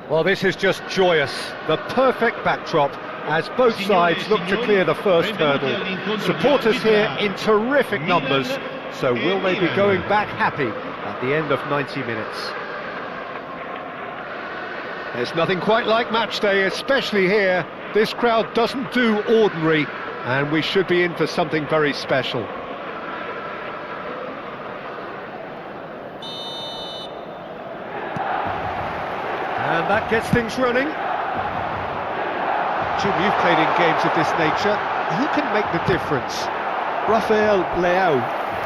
Well, this is just joyous. The perfect backdrop as both sides look to clear the first hurdle. Supporters here in terrific numbers, so will they be going back happy at the end of 90 minutes? There's nothing quite like match day, especially here. This crowd doesn't do ordinary, and we should be in for something very special. And that gets things running. Jim, you've played in games of this nature. Who can make the difference? Rafael Leao,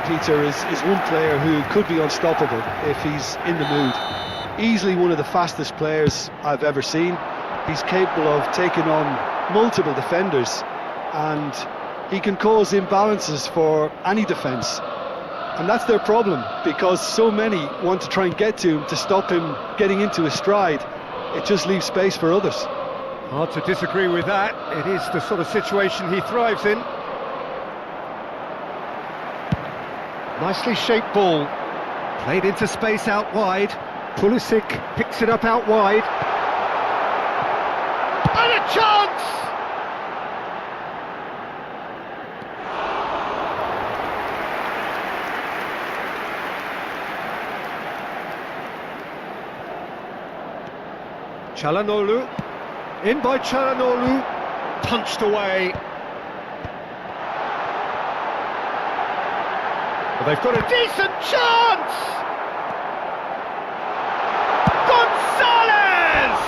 Peter, is one player who could be unstoppable if he's in the mood. Easily one of the fastest players I've ever seen. He's capable of taking on multiple defenders, and he can cause imbalances for any defence. And that's their problem, because so many want to try and get to him to stop him getting into his stride. It just leaves space for others. Hard to disagree with that. It is the sort of situation he thrives in. Nicely shaped ball. Played into space out wide. Pulisic picks it up out wide. And a chance! Çalhanoğlu, in by Çalhanoğlu, punched away. Well, they've got a decent chance! Gonzalez!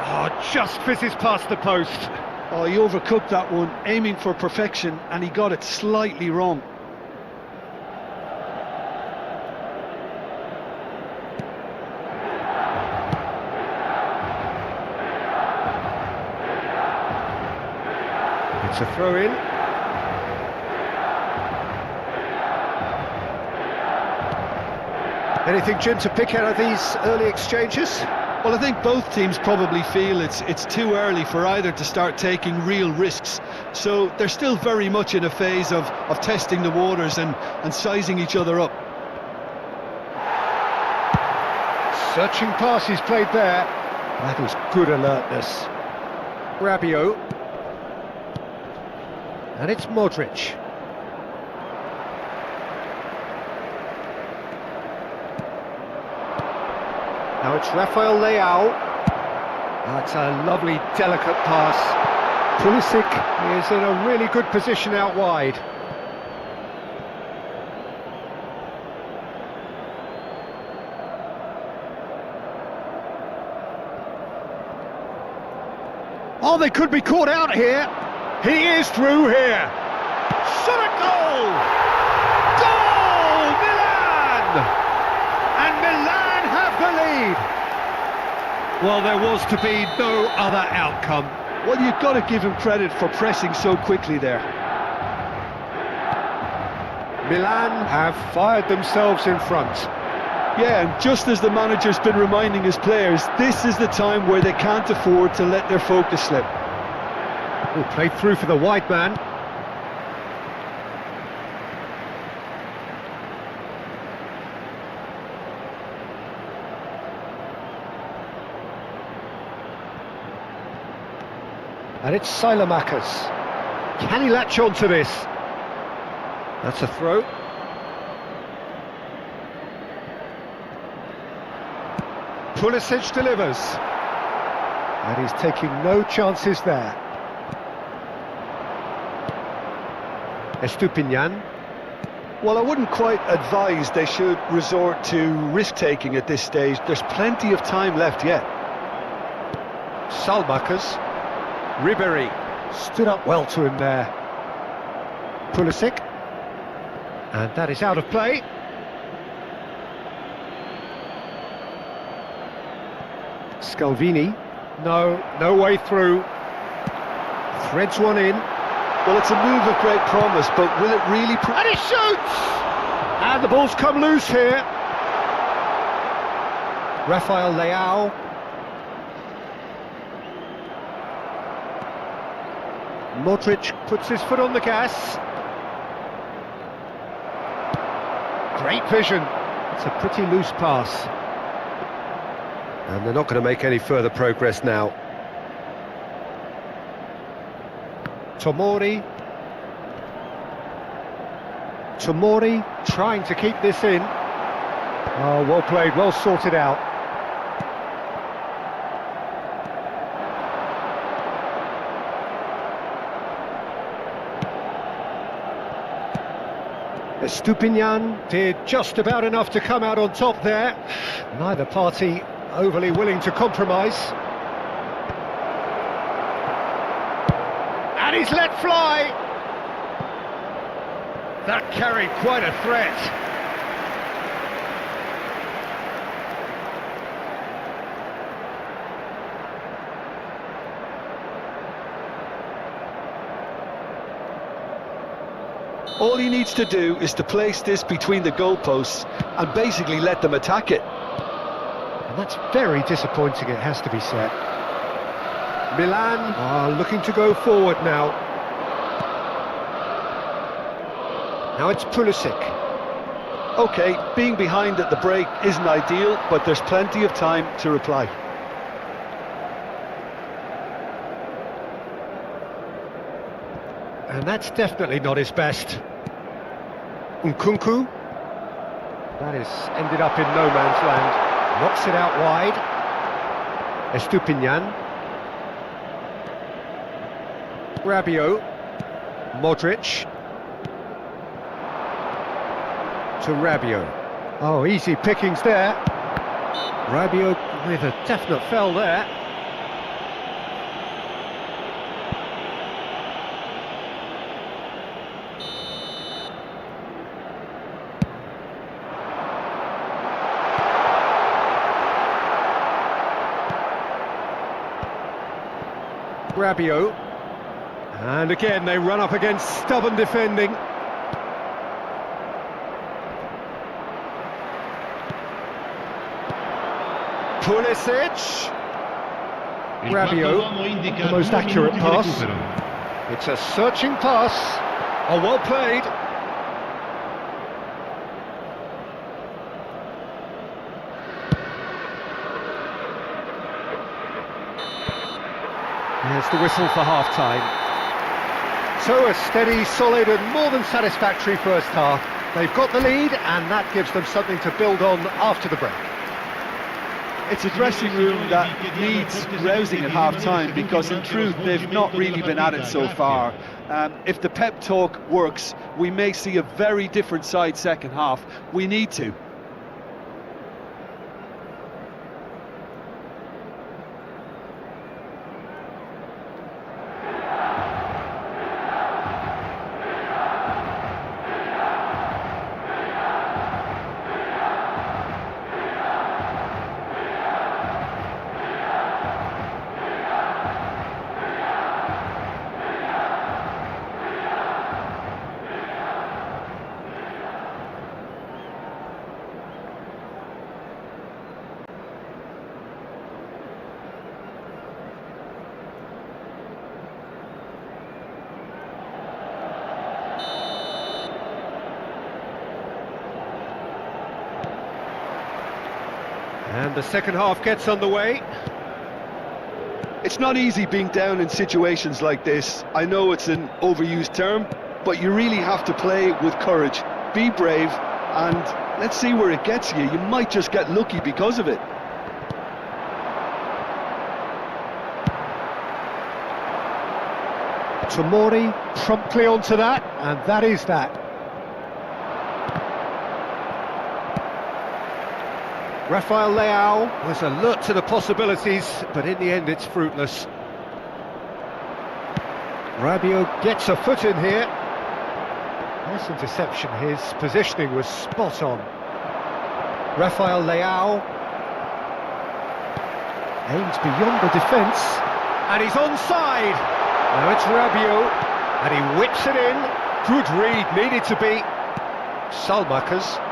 Oh, just fizzes past the post. Oh, he overcooked that one, aiming for perfection, and he got it slightly wrong. It's a throw-in. Anything, Jim, to pick out of these early exchanges? Well, I think both teams probably feel it's too early for either to start taking real risks. So they're still very much in a phase of testing the waters and sizing each other up. Searching pass he's played there. That was good alertness. Rabiot. And it's Modric. Now it's Rafael Leao. That's a lovely, delicate pass. Pulisic is in a really good position out wide. Oh, they could be caught out here. He is through here. Shot a goal! Goal! Milan! And Milan have the lead. Well, there was to be no other outcome. Well, you've got to give him credit for pressing so quickly there. Milan have fired themselves in front. Yeah, and just as the manager's been reminding his players, this is the time where they can't afford to let their focus slip. Oh, played through for the wide man. And it's Silamakers. Can he latch on to this? That's a throw. Pulisic delivers. And he's taking no chances there. Estupiñán. Well, I wouldn't quite advise they should resort to risk-taking at this stage. There's plenty of time left yet. Salmakers. Ribéry stood up well to him there. Pulisic. And that is out of play. Scalvini. No way through. Threads one in. Well, it's a move of great promise, but will it really... And he shoots! And the ball's come loose here. Rafael Leao. Modric puts his foot on the gas. Great vision. It's a pretty loose pass. And they're not going to make any further progress now. Tomori. Tomori trying to keep this in. Oh, well played, well sorted out. Estupiñán did just about enough to come out on top there. Neither party overly willing to compromise. And he's let fly. That carried quite a threat. All he needs to do is to place this between the goalposts and basically let them attack it. And that's very disappointing, it has to be said. Milan are looking to go forward now. Now it's Pulisic. OK, being behind at the break isn't ideal, but there's plenty of time to reply. And that's definitely not his best. Nkunku. That is ended up in no man's land. Knocks it out wide. Estupiñán. Rabiot. Modric. To Rabiot. Oh, easy pickings there. Rabiot with a definite fell there. Rabiot, and again they run up against stubborn defending. Pulisic. Rabiot, the most accurate pass. It's a searching pass. Oh, well played. Here's the whistle for half-time. So a steady, solid and more than satisfactory first half. They've got the lead and that gives them something to build on after the break. It's a dressing room that needs rousing at half-time because in truth they've not really been at it so far. If the pep talk works, we may see a very different side second half. We need to. And the second half gets underway. It's not easy being down in situations like this. I know it's an overused term, but you really have to play with courage. Be brave, and let's see where it gets you. You might just get lucky because of it. Tomori promptly onto that, and that is that. Rafael Leao was alert to the possibilities, but in the end it's fruitless. Rabiot gets a foot in here. Nice interception, his positioning was spot on. Rafael Leao aims beyond the defence, and he's onside. Now it's Rabiot, and he whips it in. Good read, needed to be. Salmakers.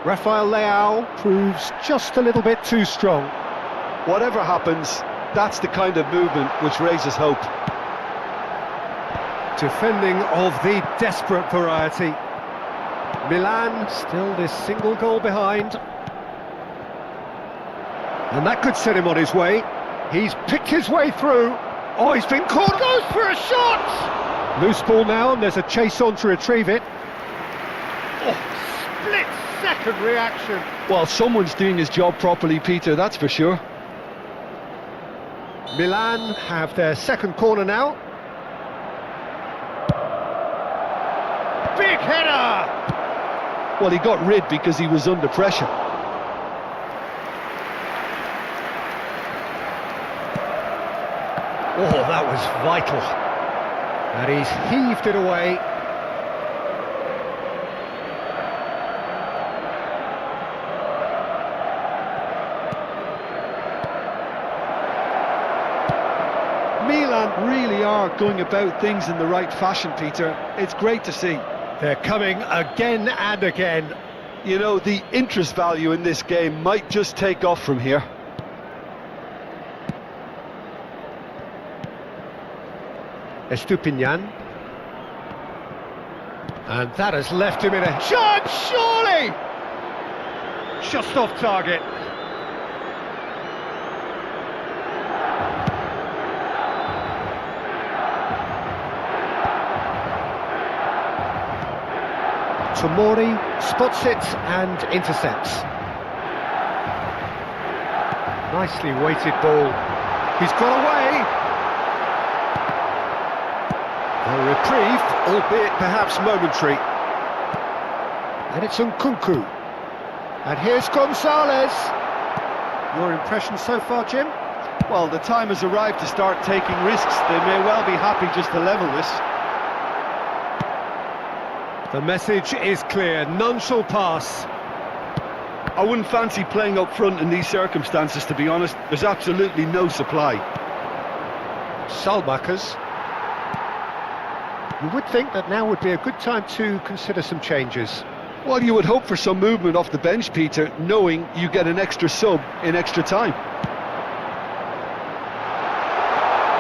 Rafael Leao proves just a little bit too strong. Whatever happens, that's the kind of movement which raises hope. Defending of the desperate variety. Milan still this single goal behind. And that could set him on his way. He's picked his way through. Oh, he's been caught. Goes for a shot! Loose ball now, and there's a chase on to retrieve it. Oh, split-second reaction. Well, someone's doing his job properly, Peter, that's for sure. Milan have their second corner now. Big header! Well, he got rid because he was under pressure. Oh, that was vital. And he's heaved it away. Milan really are going about things in the right fashion, Peter. It's great to see. They're coming again and again. You know, the interest value in this game might just take off from here. Estupinian. And that has left him in a chance, surely! Just off target. Tomori spots it and intercepts. Nicely weighted ball. He's got away. A reprieve, albeit perhaps momentary. And it's Nkunku. And here's Gonzalez. Your impression so far, Jim? Well, the time has arrived to start taking risks. They may well be happy just to level this. The message is clear, none shall pass. I wouldn't fancy playing up front in these circumstances, to be honest. There's absolutely no supply. Salmakers. You would think that now would be a good time to consider some changes. Well, you would hope for some movement off the bench, Peter, knowing you get an extra sub in extra time.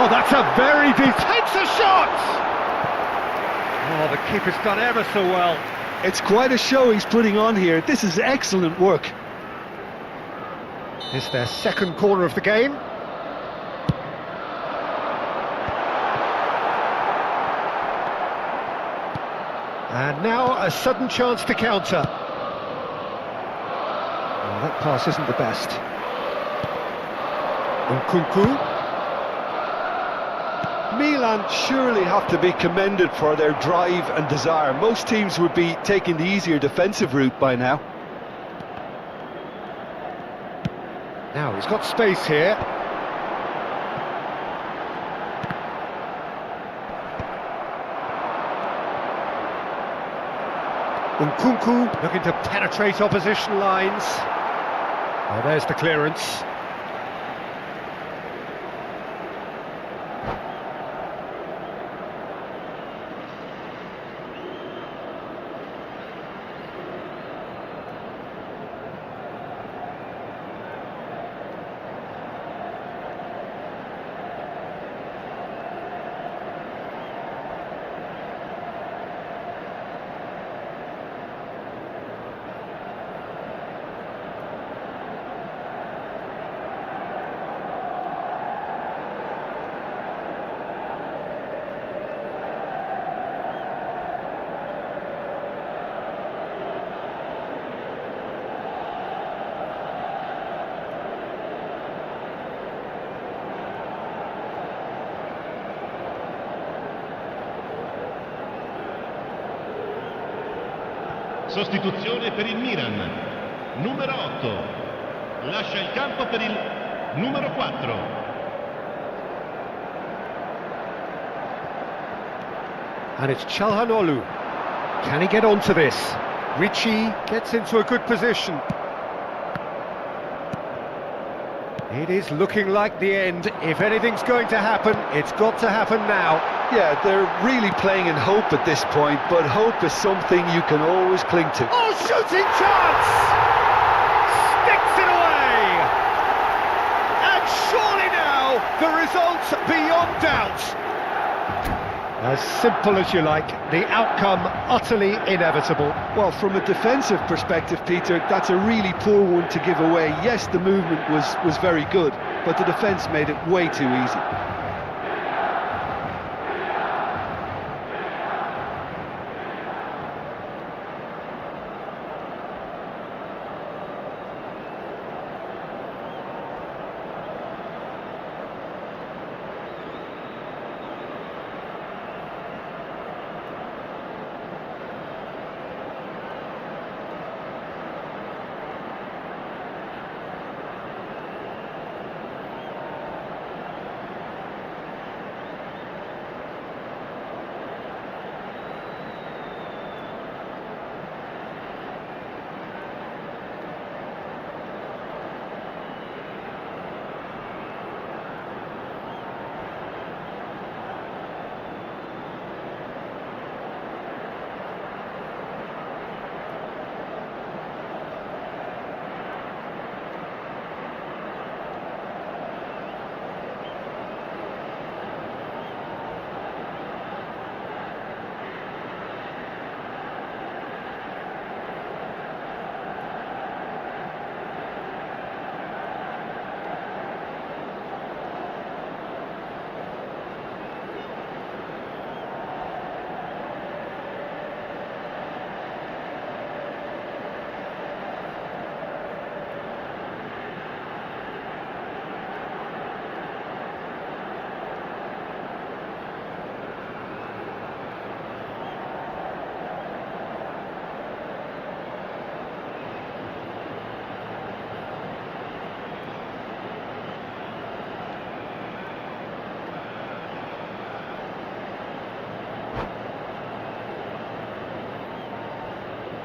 Oh, that's a very deep... Takes a shot! Oh, the keeper's done ever so well. It's quite a show he's putting on here. This is excellent work. It's their second corner of the game. And now a sudden chance to counter. Oh, that pass isn't the best. Nkunku. Milan surely have to be commended for their drive and desire. Most teams would be taking the easier defensive route by now. Now he's got space here. Nkunku looking to penetrate opposition lines. Oh, there's the clearance. Sostituzione per il Milan, numero 8, lascia il campo per il numero 4. And it's Çalhanoğlu. Can he get onto this? Ricci gets into a good position. It is looking like the end. If anything's going to happen, it's got to happen now. Yeah, they're really playing in hope at this point, but hope is something you can always cling to. Oh, shooting chance! Sticks it away! And surely now, the result's beyond doubt. As simple as you like, the outcome utterly inevitable. Well, from a defensive perspective, Peter, that's a really poor one to give away. Yes, the movement was very good, but the defence made it way too easy.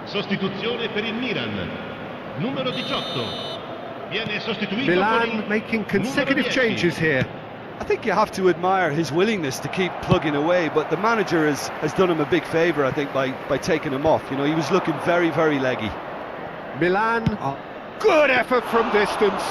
Sostituzione per il Milan. Numero 18. Viene sostituito con Milan il making consecutive numero 10. changes here. I think you have to admire his willingness to keep plugging away, but the manager has done him a big favour, I think, by taking him off. You know, he was looking very, very leggy. Milan, good effort from distance.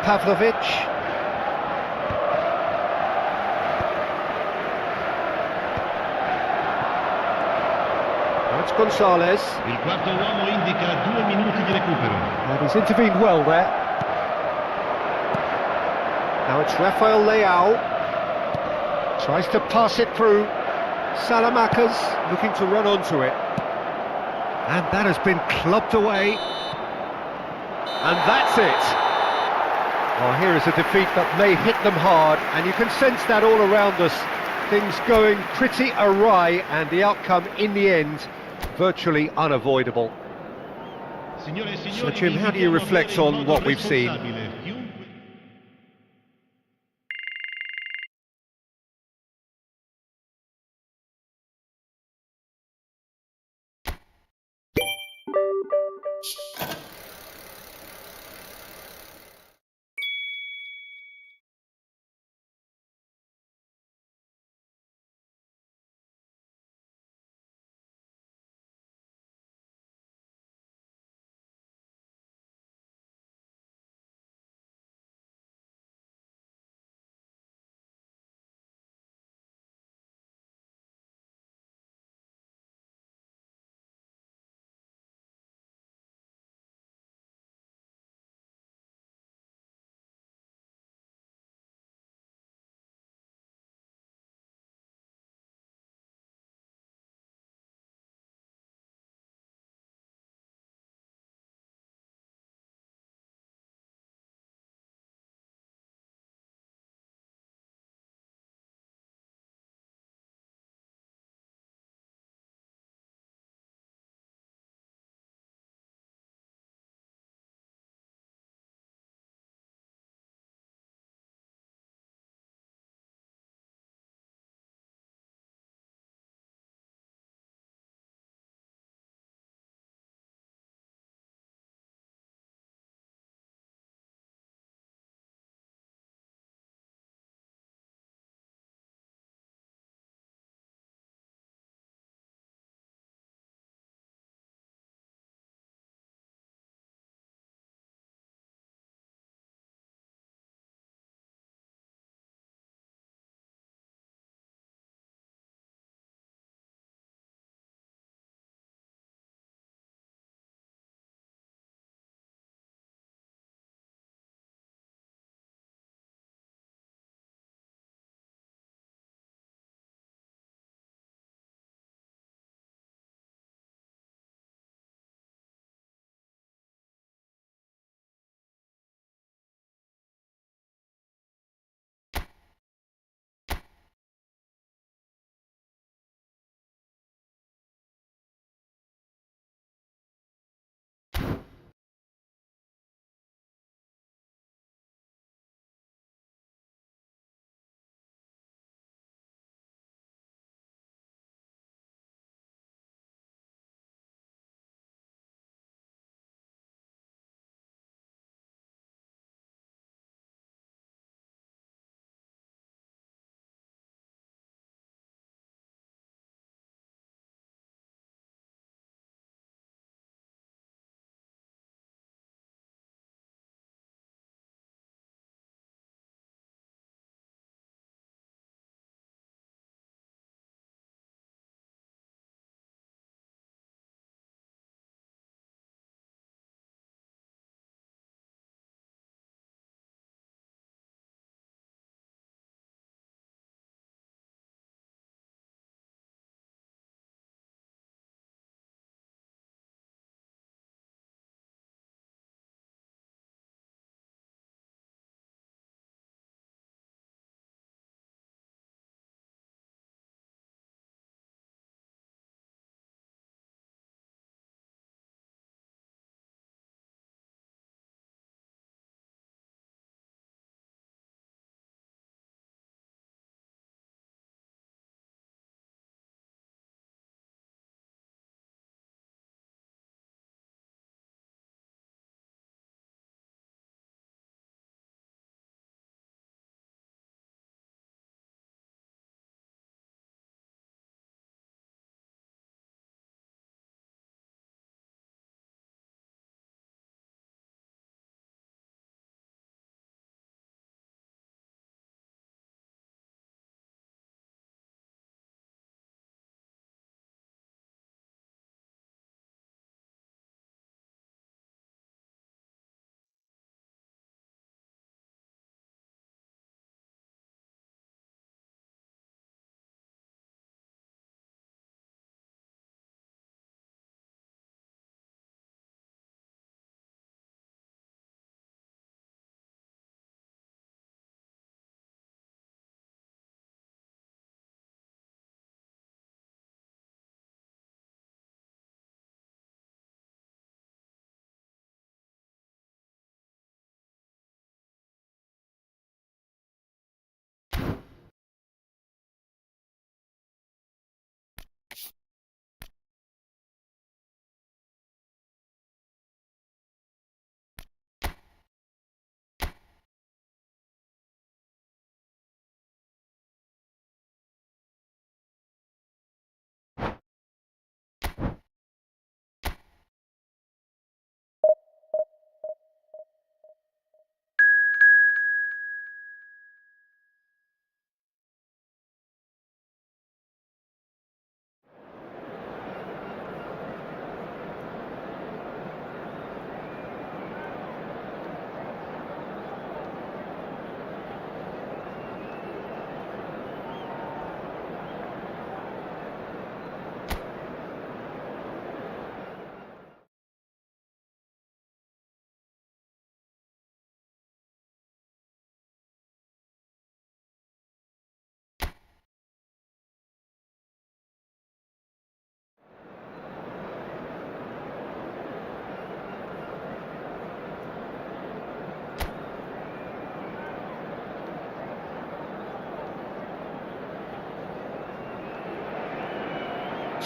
Pavlovic. That's Gonzalez. Il quarto uomo indica 2 minuti di recupero. And he's intervened well there. Now it's Rafael Leao. Tries to pass it through. Salamanca's looking to run onto it. And that has been clubbed away. And that's it. Well, here is a defeat that may hit them hard, and you can sense that all around us. Things going pretty awry, and the outcome in the end virtually unavoidable. Signore e signori, So, Jim, how do you reflect on what we've seen?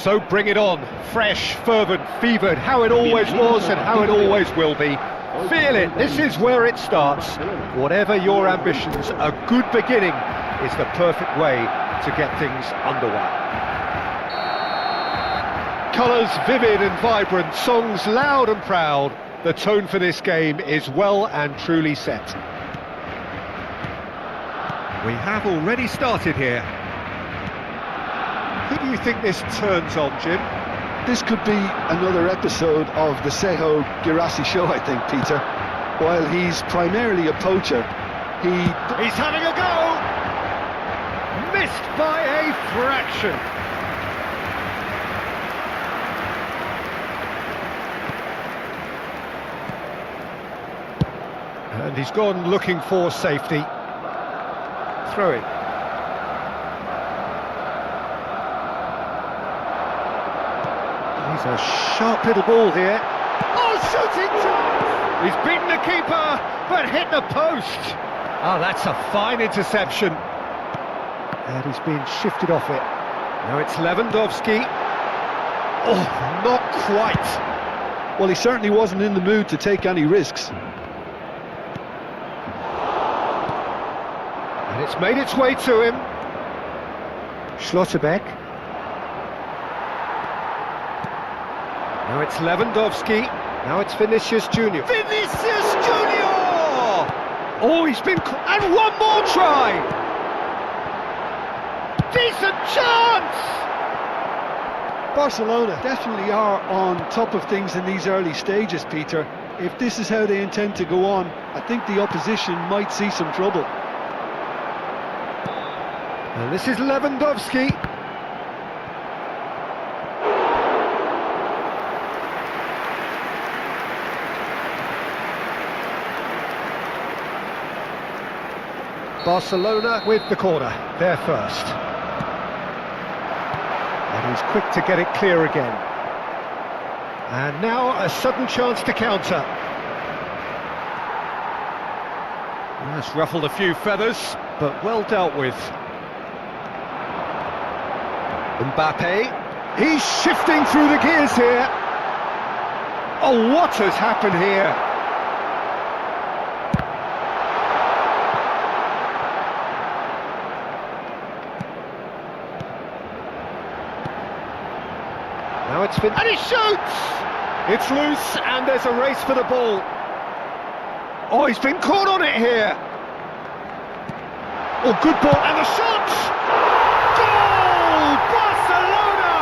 So bring it on, fresh, fervent, fevered, how it always was and how it always will be. Feel it, this is where it starts. Whatever your ambitions, a good beginning is the perfect way to get things underway. Colours vivid and vibrant, songs loud and proud. The tone for this game is well and truly set. We have already started here. Who do you think this turns on, Jim? This could be another episode of the Seho Girassi show, I think, Peter. While he's primarily a poacher, He's having a go! Missed by a fraction. And he's gone looking for safety. Throw it. He's a sharp little ball here. Oh, shooting chance! He's beaten the keeper, but hit the post. Oh, that's a fine interception. And he's been shifted off it. Now it's Lewandowski. Oh, not quite. well, he certainly wasn't in the mood to take any risks. And it's made its way to him. Schlotterbeck. Now it's Lewandowski. Now it's Vinicius Junior. Vinicius Junior! Oh, he's been... and one more try! Decent chance! Barcelona definitely are on top of things in these early stages, Peter. If this is how they intend to go on, I think the opposition might see some trouble. And this is Lewandowski. Barcelona with the corner, they're first. And he's quick to get it clear again. And now a sudden chance to counter. That's ruffled a few feathers, but well dealt with. Mbappe, he's shifting through the gears here. Oh, what has happened here? Now it's Finn, and he shoots! It's loose, and there's a race for the ball. Oh, he's been caught on it here. Oh, good ball, and the shot! Goal! Barcelona!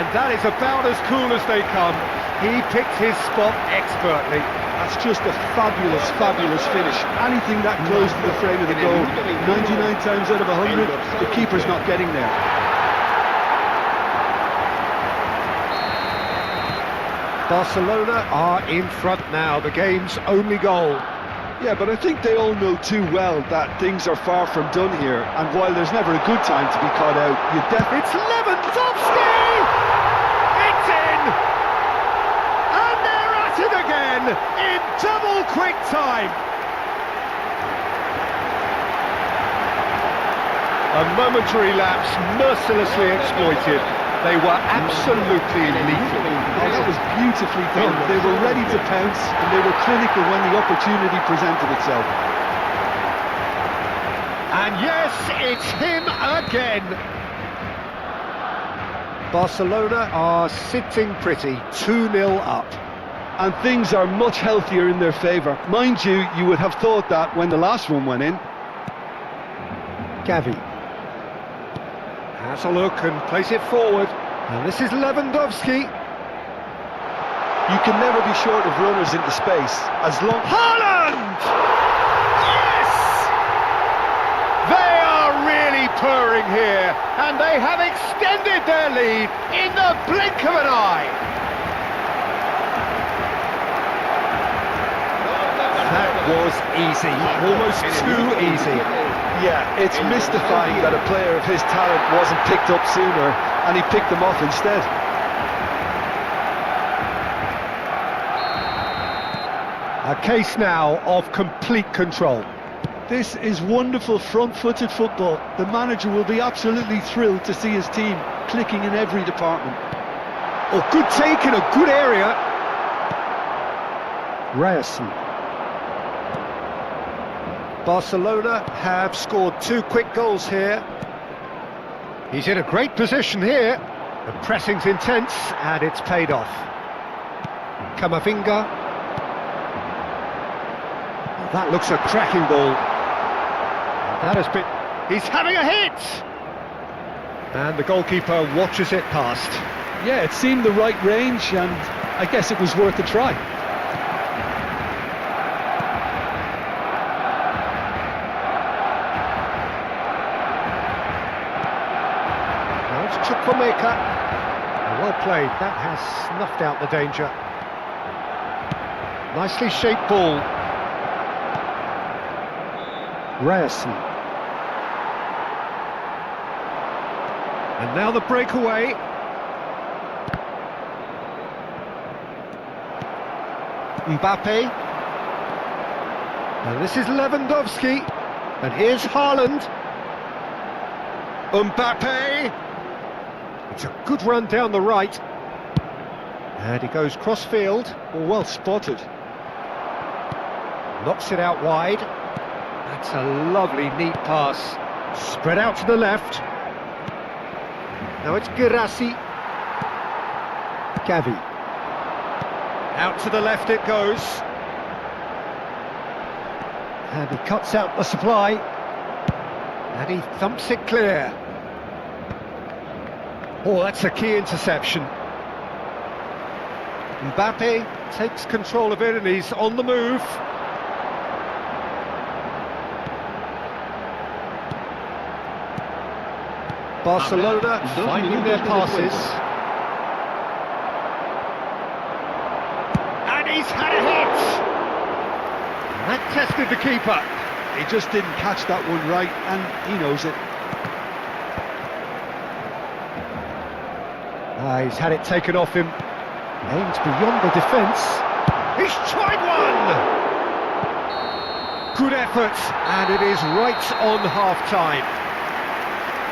And that is about as cool as they come. He picked his spot expertly. That's just a fabulous, fabulous finish. Anything that close to the frame of the goal, 99 times out of 100, the keeper's not getting there. Barcelona are in front now, the game's only goal. Yeah, but I think they all know too well that things are far from done here, and while there's never a good time to be caught out, you definitely... It's Lewandowski! It's in! And they're at it again, in double quick time! A momentary lapse, mercilessly exploited. They were absolutely lethal. Oh, that was beautifully done. They were ready to pounce, and they were clinical when the opportunity presented itself. And yes, it's him again. Barcelona are sitting pretty, 2-0 up. And things are much healthier in their favour. Mind you, you would have thought that when the last one went in. Gavi has a look and plays it forward. And this is Lewandowski. You can never be short of runners into space, as long... Haaland! Yes! They are really purring here, and they have extended their lead in the blink of an eye. That was easy, almost too easy. Yeah, it's mystifying that a player of his talent wasn't picked up sooner, and he picked them off instead. A case now of complete control. This is wonderful front-footed football. The manager will be absolutely thrilled to see his team clicking in every department. Oh, good take in a good area. Ryerson. Barcelona have scored 2 quick goals here. He's in a great position here. The pressing's intense and it's paid off. Camavinga. That looks a cracking ball. That has been... He's having a hit! And the goalkeeper watches it past. Yeah, it seemed the right range, and I guess it was worth a try. Now it's Chukwuemeka. Well played, that has snuffed out the danger. Nicely shaped ball. Ryerson. And now the breakaway. Mbappe. And this is Lewandowski. And here's Haaland. Mbappe. It's a good run down the right. And he goes cross-field. Well spotted. Knocks it out wide. That's a lovely, neat pass. Spread out to the left. Now it's Girassi. Gavi. Out to the left it goes. And he cuts out the supply. And he thumps it clear. Oh, that's a key interception. Mbappe takes control of it and he's on the move. Barcelona finding their passes. And he's had a hit! That tested the keeper. He just didn't catch that one right, and he knows it. He's had it taken off him. Aims beyond the defence. He's tried one! Good effort, and it is right on half-time.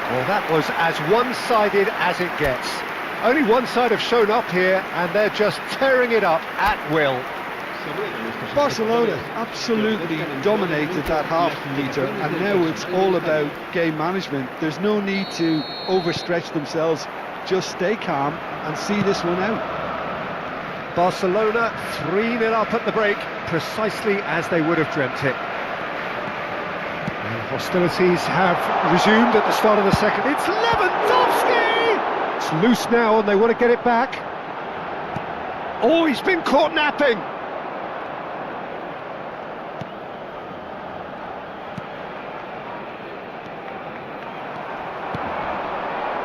Well, that was as one-sided as it gets. Only one side have shown up here, and they're just tearing it up at will. Barcelona absolutely dominated that half, Peter, and now it's all about game management. There's no need to overstretch themselves. Just stay calm and see this one out. Barcelona 3-0 up at the break, precisely as they would have dreamt it. And hostilities have resumed at the start of the second. It's Lewandowski! It's loose now and they want to get it back. Oh, he's been caught napping!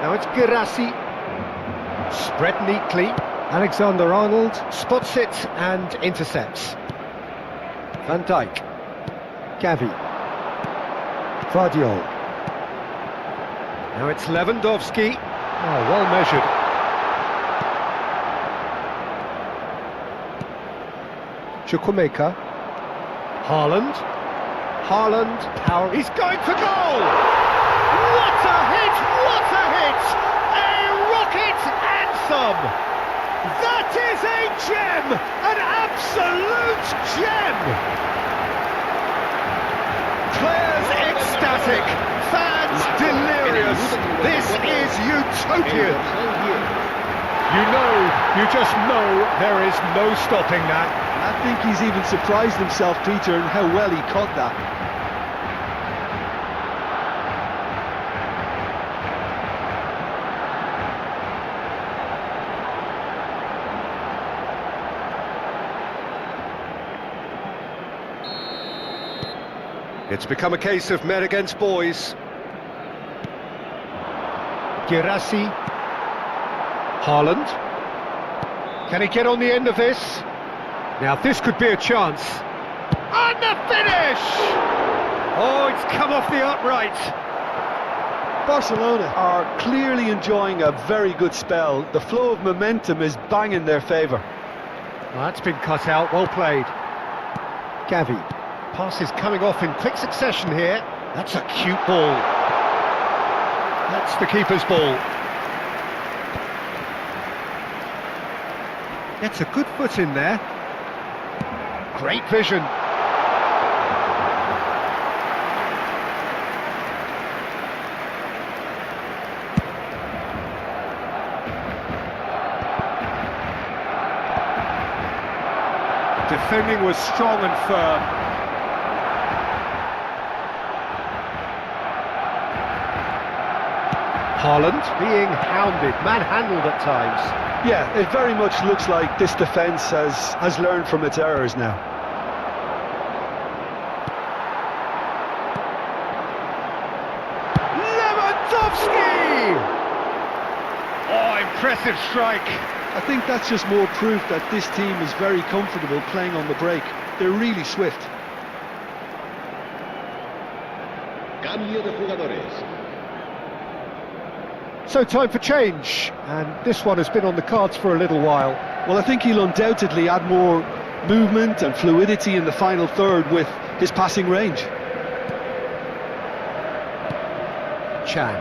Now it's Girassi. Spread neatly. Alexander-Arnold spots it and intercepts. Van Dijk. Gavi. Vardiol. Now it's Lewandowski. Oh, well measured. Chukwuemeka. Haaland. Haaland. Power. He's going for goal! What a hit! What a hit! A rocket anthem! That is a gem! An absolute gem! Players ecstatic, fans delirious. This is utopian. You just know there is no stopping that. I think he's even surprised himself, Peter, in how well he caught that. It's become a case of men against boys. Girassi. Haaland. Can he get on the end of this? Now this could be a chance. And the finish! Oh, it's come off the upright. Barcelona are clearly enjoying a very good spell. The flow of momentum is bang in their favour. Well, that's been cut out, well played. Gavi. Passes coming off in quick succession here. That's a cute ball. That's the keeper's ball. Gets a good foot in there. Great vision. Defending was strong and firm. Haaland being hounded, manhandled at times. Yeah, it very much looks like this defence has learned from its errors now. Lewandowski! Oh, impressive strike. I think that's just more proof that this team is very comfortable playing on the break. They're really swift. Cambio de jugadores. So time for change, and this one has been on the cards for a little while. Well, I think he'll undoubtedly add more movement and fluidity in the final third with his passing range. Chan.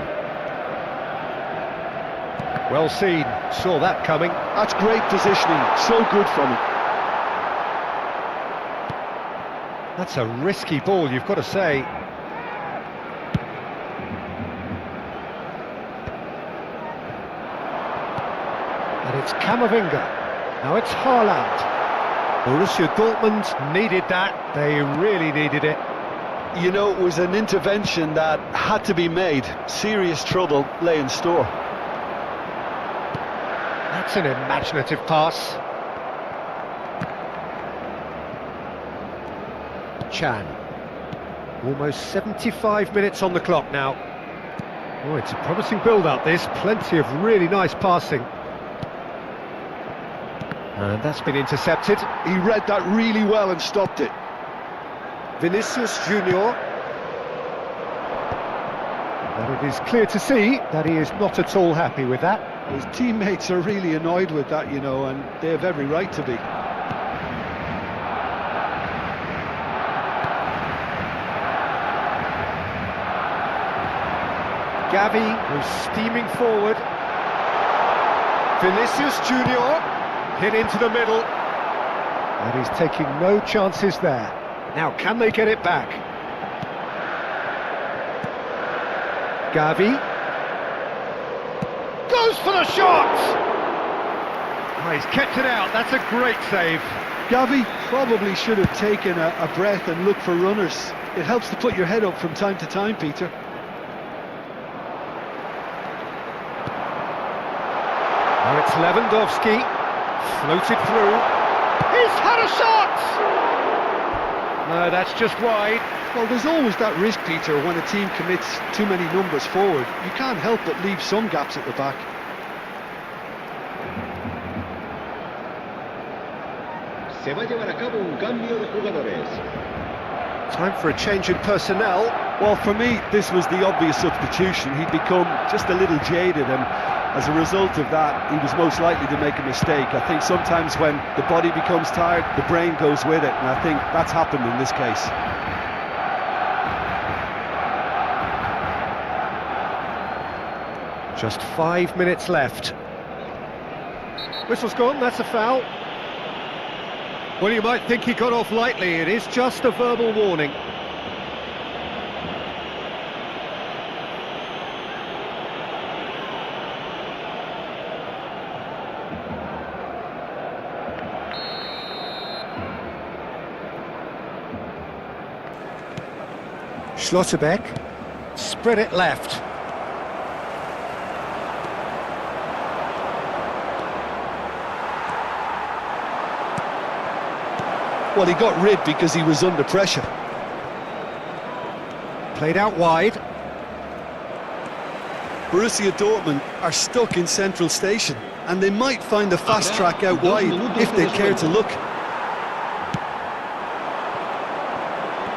Well seen, saw that coming. That's great positioning, so good from him. That's a risky ball, you've got to say. And it's Camavinga. Now it's Haaland. Borussia Dortmund needed that. They really needed it. You know, it was an intervention that had to be made. Serious trouble lay in store. That's an imaginative pass. Chan. Almost 75 minutes on the clock now. Oh, it's a promising build-up, this. Plenty of really nice passing. And that's been intercepted. He read that really well and stopped it. Vinicius Junior. And it is clear to see that he is not at all happy with that. His teammates are really annoyed with that, you know, and they have every right to be. Gavi was steaming forward. Vinicius Junior hit into the middle. And he's taking no chances there. Now, can they get it back? Gavi goes for the shot! Oh, he's kept it out, that's a great save. Gavi probably should have taken a breath and looked for runners. It helps to put your head up from time to time, Peter. Now it's Lewandowski, floated through. He's had a shot! No, that's just wide. Well, there's always that risk, Peter, when a team commits too many numbers forward. You can't help but leave some gaps at the back. Se va a llevar a cabo un cambio de jugadores. Time for a change in personnel. Well, for me, this was the obvious substitution. He'd become just a little jaded, and as a result of that, he was most likely to make a mistake. I think sometimes when the body becomes tired, the brain goes with it, and I think that's happened in this case. Just 5 minutes left. Whistle's gone, that's a foul. Well, you might think he got off lightly. It is just a verbal warning. Schlotterbeck, spread it left. Well, he got rid because he was under pressure. Played out wide. Borussia Dortmund are stuck in central station, and they might find the fast track out wide if they care to look.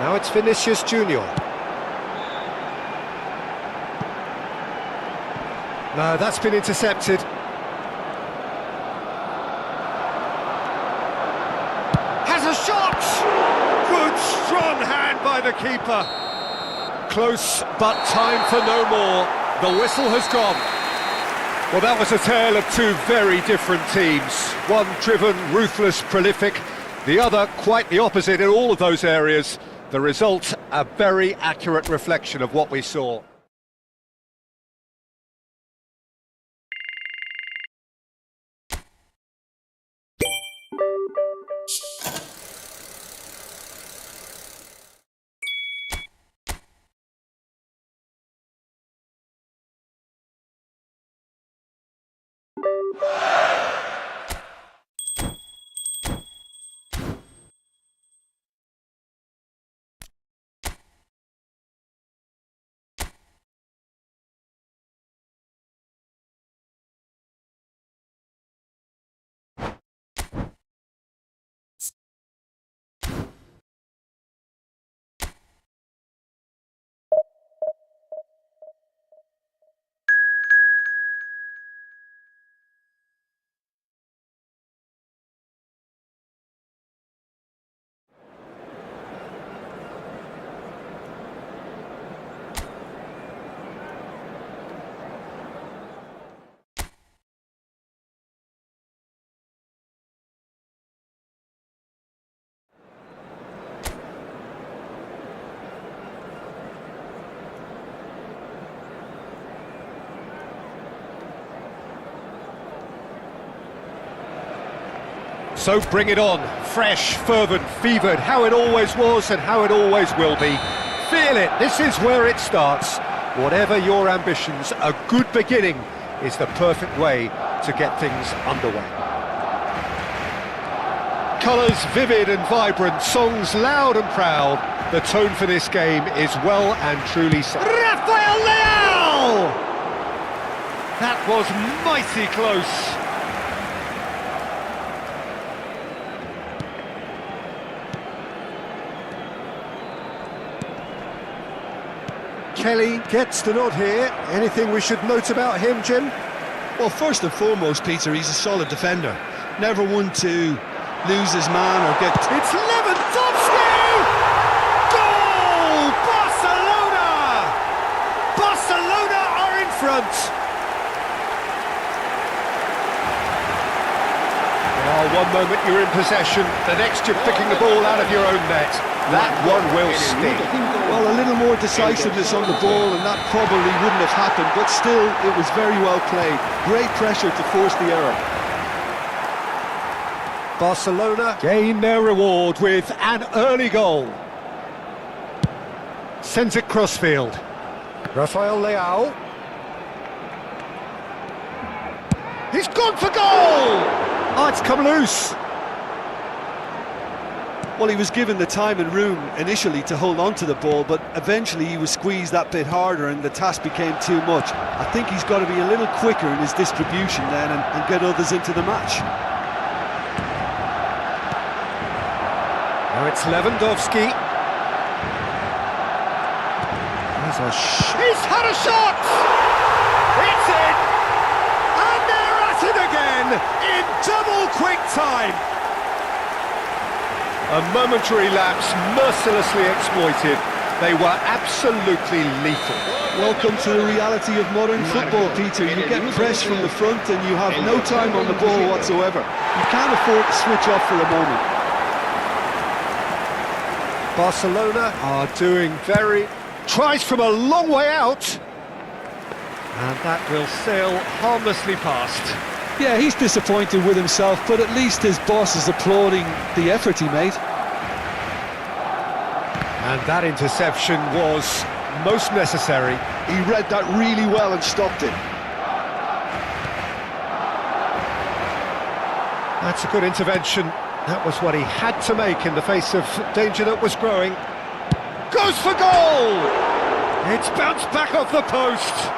Now it's Vinicius Junior. No, that's been intercepted. Has a shot! Good, strong keeper. Close, but time for no more. The whistle has gone. Well, that was a tale of two very different teams. One driven, ruthless, prolific. The other quite the opposite in all of those areas. The result, a very accurate reflection of what we saw. So bring it on, fresh, fervent, fevered, how it always was and how it always will be. Feel it, this is where it starts. Whatever your ambitions, a good beginning is the perfect way to get things underway. Colours vivid and vibrant, songs loud and proud. The tone for this game is well and truly set. Rafael Leao! That was mighty close. Kelly gets the nod here. Anything we should note about him, Jim? Well, first and foremost, Peter, he's a solid defender. Never one to lose his man or get... It's Lewandowski! Goal! Barcelona! Barcelona are in front! Oh, one moment you're in possession, the next you're picking the ball out of your own net. That one will sting. Well, a little more decisiveness on the ball and that probably wouldn't have happened, but still, it was very well played. Great pressure to force the error. Barcelona gain their reward with an early goal. Sends it crossfield. Rafael Leao. He's gone for goal! Oh, it's come loose. Well, he was given the time and room initially to hold on to the ball, but eventually he was squeezed that bit harder and the task became too much. I think he's got to be a little quicker in his distribution then and get others into the match. Now it's Lewandowski. He's had a shot! It's in! And they're at it again in double quick time! A momentary lapse mercilessly exploited. They were absolutely lethal. Welcome to the reality of modern football, Peter. You get pressed from the front and you have no time on the ball whatsoever. You can't afford to switch off for a moment. Barcelona are doing very... Tries from a long way out. And that will sail harmlessly past. Yeah, he's disappointed with himself, but at least his boss is applauding the effort he made. And that interception was most necessary. He read that really well and stopped it. That's a good intervention. That was what he had to make in the face of danger that was growing. Goes for goal! It's bounced back off the post.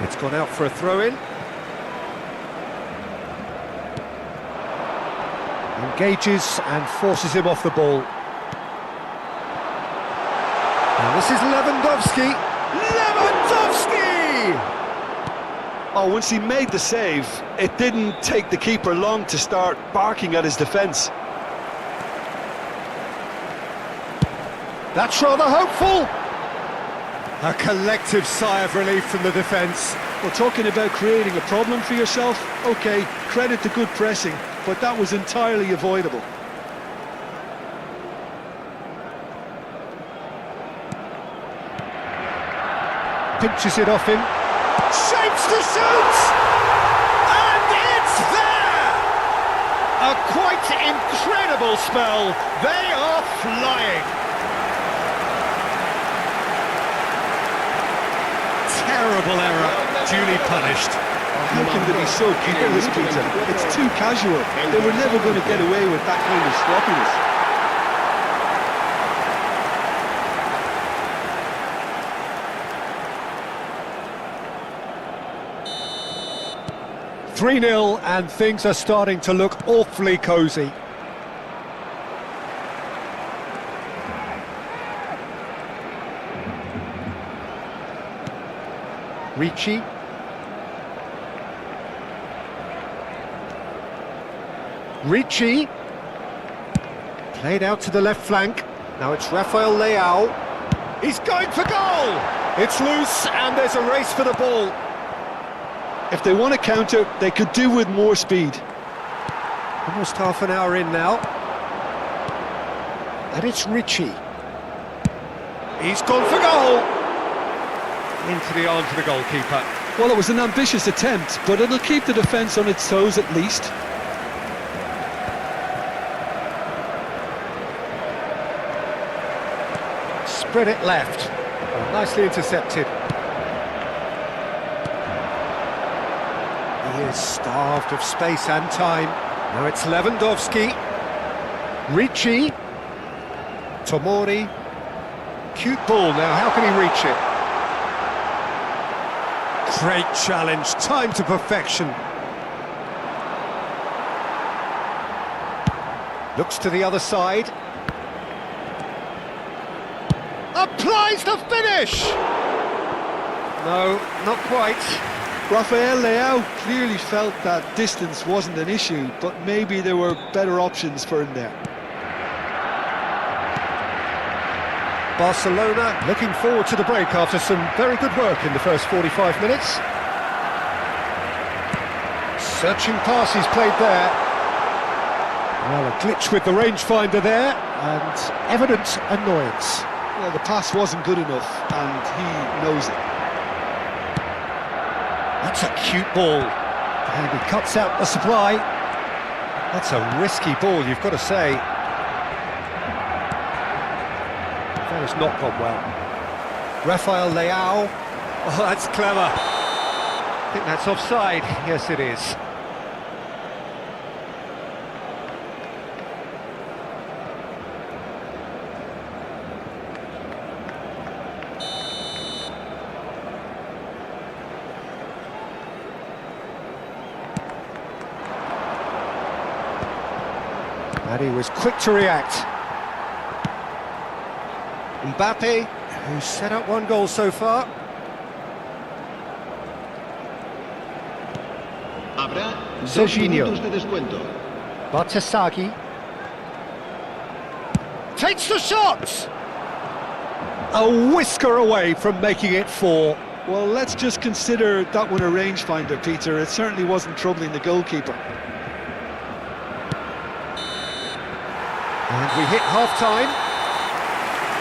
It's gone out for a throw-in. Engages and forces him off the ball. And this is Lewandowski. Oh, once he made the save, it didn't take the keeper long to start barking at his defence. That's rather hopeful. A collective sigh of relief from the defence. Well, talking about creating a problem for yourself, OK, credit to good pressing, but that was entirely avoidable. Pinches it off him. Shapes to shoot! And it's there! A quite incredible spell. They are flying. Terrible error, duly punished. How can they be so careless, Peter? It's too casual. They were never going to get away with that kind of sloppiness. 3-0 and things are starting to look awfully cosy. Ricci. Ricci. Played out to the left flank. Now it's Rafael Leao. He's going for goal! It's loose and there's a race for the ball. If they want to counter, they could do with more speed. Almost half an hour in now. And it's Ricci. He's gone for goal! Into the arms of the goalkeeper. Well, it was an ambitious attempt, but it'll keep the defence on its toes at least. Spread it left. Oh, nicely intercepted. He is starved of space and time. Now it's Lewandowski. Ricci. Tomori. Cute ball now, how can he reach it? Great challenge, time to perfection. Looks to the other side. Applies the finish! No, not quite. Rafael Leao clearly felt that distance wasn't an issue, but maybe there were better options for him there. Barcelona looking forward to the break after some very good work in the first 45 minutes. Searching pass is played there. Well, a glitch with the rangefinder there, and evident annoyance. Well, the pass wasn't good enough, and he knows it. That's a cute ball. And he cuts out the supply. That's a risky ball, you've got to say. That has not gone well. Rafael Leao. Oh, that's clever. I think that's offside. Yes, it is. And he was quick to react. Mbappe, who's set up one goal so far. Serginho. Bartasagi. Takes the shot! A whisker away from making it 4. Well, let's just consider that one a rangefinder, Peter. It certainly wasn't troubling the goalkeeper. And we hit half-time.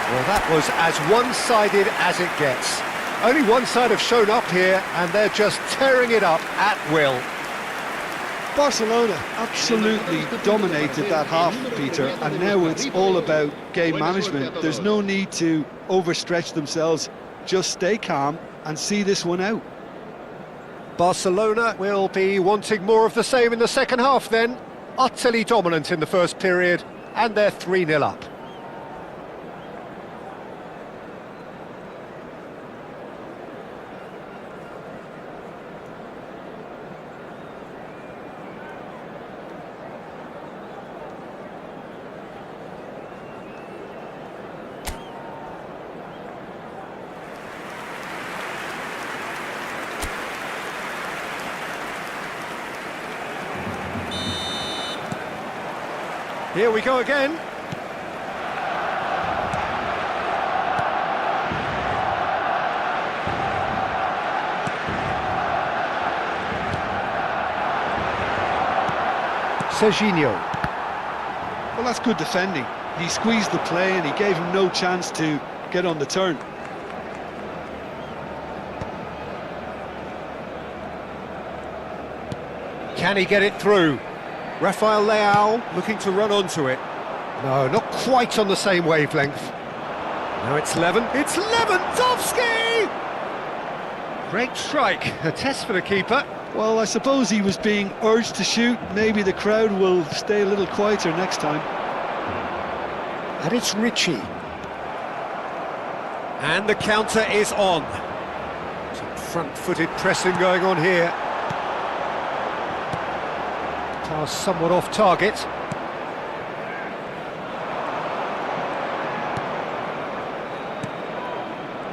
Well, that was as one-sided as it gets. Only one side have shown up here, and they're just tearing it up at will. Barcelona absolutely dominated that half, Peter, and now it's all about game management. There's no need to overstretch themselves. Just stay calm and see this one out. Barcelona will be wanting more of the same in the second half then. Utterly dominant in the first period, and they're 3-0 up. Here we go again. Serginho. Well, that's good defending. He squeezed the play and he gave him no chance to get on the turn. Can he get it through? Rafael Leao looking to run onto it. No, not quite on the same wavelength. Now it's It's Lewandowski! Great strike, a test for the keeper. Well, I suppose he was being urged to shoot. Maybe the crowd will stay a little quieter next time. And it's Richie. And the counter is on. Some front-footed pressing going on here. Pass somewhat off target.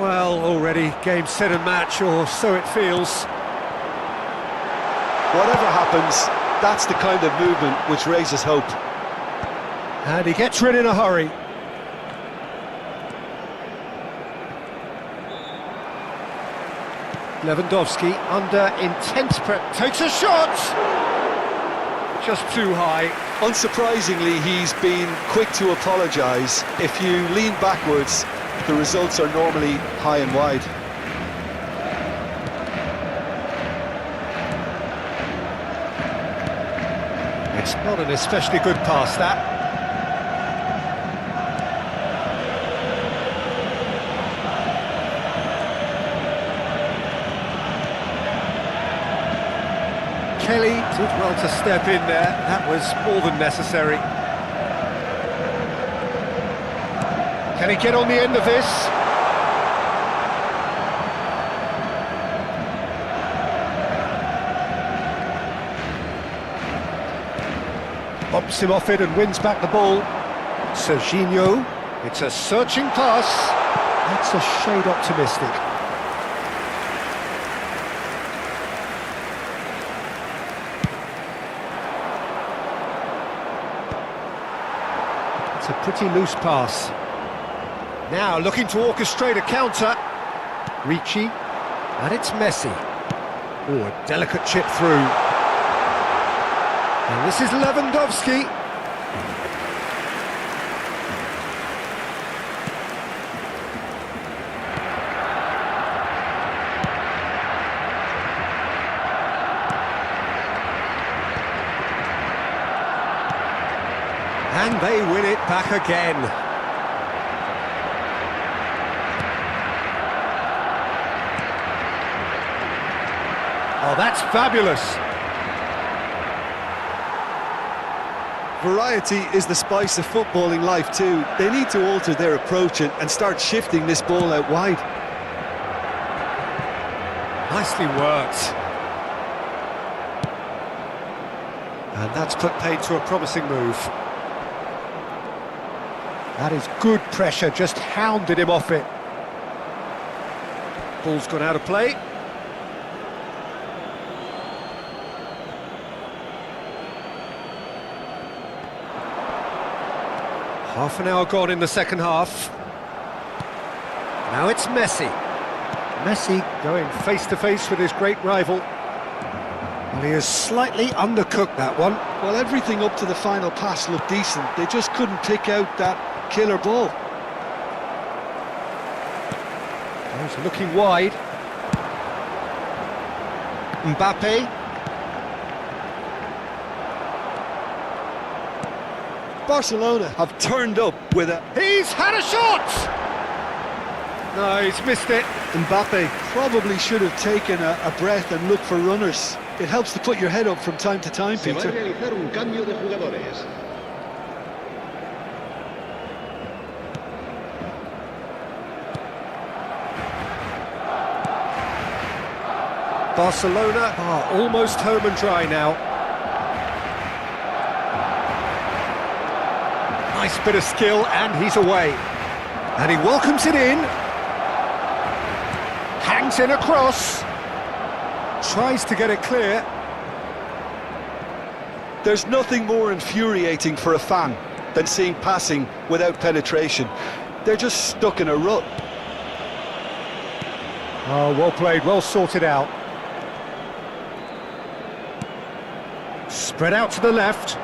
Well, already game, set and match, or so it feels. Whatever happens, that's the kind of movement which raises hope. And he gets rid in a hurry. Lewandowski under intense pressure, takes a shot! Just too high. Unsurprisingly, he's been quick to apologise. If you lean backwards, the results are normally high and wide. It's not an especially good pass, that. Kelly did well to step in there. That was more than necessary. Can he get on the end of this? Bumps him off it and wins back the ball. Serginho. It's a searching pass. That's a shade optimistic. It's a pretty loose pass. Now looking to orchestrate a counter. Ricci. And it's Messi. Oh, a delicate chip through. And this is Lewandowski. And they win it back again. Oh, that's fabulous. Variety is the spice of footballing life too. They need to alter their approach and start shifting this ball out wide. Nicely worked. And that's put paid to a promising move. That is good pressure, just hounded him off it. Ball's gone out of play. Half an hour gone in the second half. Now it's Messi. Messi going face-to-face with his great rival. And he has slightly undercooked that one. Well, everything up to the final pass looked decent. They just couldn't pick out that killer ball. He's looking wide. Mbappe. Barcelona have turned up with a... He's had a shot! No, he's missed it. Mbappe probably should have taken a breath and looked for runners. It helps to put your head up from time to time, Se va a Peter. realizar un cambio de jugadores. Barcelona are almost home and dry now. Nice bit of skill, and he's away. And he welcomes it in. Hangs in across. Tries to get it clear. There's nothing more infuriating for a fan than seeing passing without penetration. They're just stuck in a rut. Oh, well played, well sorted out. Spread out to the left.